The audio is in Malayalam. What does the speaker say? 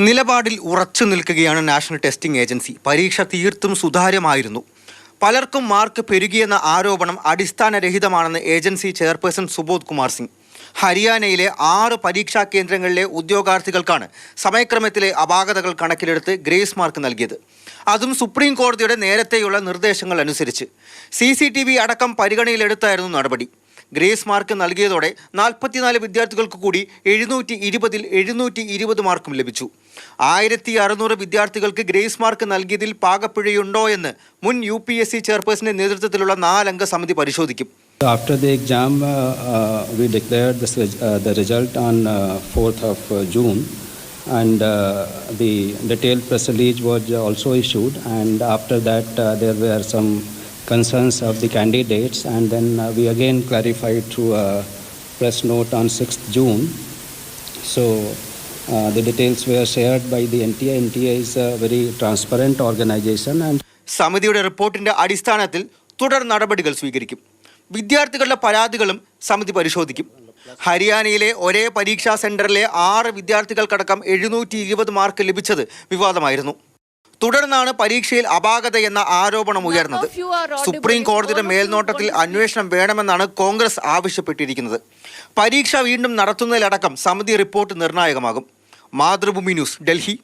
നിലപാടിൽ ഉറച്ചു നിൽക്കുകയാണ് നാഷണൽ ടെസ്റ്റിംഗ് ഏജൻസി. പരീക്ഷ തീർത്തും സുതാര്യമായിരുന്നു. പലർക്കും മാർക്ക് പെരുകിയെന്ന ആരോപണം അടിസ്ഥാനരഹിതമാണെന്ന് ഏജൻസി ചെയർപേഴ്സൺ സുബോധ് കുമാർ സിംഗ്. ഹരിയാനയിലെ 6 പരീക്ഷാ കേന്ദ്രങ്ങളിലെ ഉദ്യോഗാർത്ഥികൾക്കാണ് സമയക്രമത്തിലെ അപാകതകൾ കണക്കിലെടുത്ത് ഗ്രേസ് മാർക്ക് നൽകിയത്. അതും സുപ്രീം കോടതിയുടെ നേരത്തെയുള്ള നിർദ്ദേശങ്ങൾ അനുസരിച്ച് CCTV അടക്കം പരിഗണനയിലെടുത്തായിരുന്നു നടപടി. ഗ്രേസ് മാർക്ക് നൽകിയതോടെ 44 വിദ്യാർത്ഥികൾക്ക് കൂടി 720-ൽ 720 മാർക്കും ലഭിച്ചു. 1600 വിദ്യാർത്ഥികൾക്ക് ഗ്രേസ് മാർക്ക് നൽകിയതിൽ പാകപ്പിഴയുണ്ടോ എന്ന് മുൻ UPSC ചെയർപേഴ്സന്റെ നേതൃത്വത്തിലുള്ള 4-അംഗ സമിതി പരിശോധിക്കും. After the exam, we declared the result on 4th of June, and the detailed press release was also issued. And after that, there were some concerns of the candidates, and then we again clarified through a press note on 6th June. So the details were shared by the NTA. NTA is a very transparent organization. And സമിതിയുടെ റിപ്പോർട്ടിന്റെ അടിസ്ഥാനത്തിൽ തുടർ നടപടികൾ സ്വീകരിക്കും. വിദ്യാർത്ഥികളുടെ പരാതികളും സമിതി പരിശോധിക്കും. ഹരിയാനയിലെ ഒരേ പരീക്ഷാ സെന്ററിലെ 6 വിദ്യാർത്ഥികൾക്കടക്കം 720 മാർക്ക് ലഭിച്ചത് വിവാദമായിരുന്നു. തുടർന്നാണ് പരീക്ഷയിൽ അപാകത എന്ന ആരോപണം ഉയർന്നത്. സുപ്രീം കോടതിയുടെ മേൽനോട്ടത്തിൽ അന്വേഷണം വേണമെന്നാണ് കോൺഗ്രസ് ആവശ്യപ്പെട്ടിരിക്കുന്നത്. പരീക്ഷ വീണ്ടും നടത്തുന്നതിലടക്കം സമിതി റിപ്പോർട്ട് നിർണായകമാകും. മാതൃഭൂമി ന്യൂസ്, ഡൽഹി.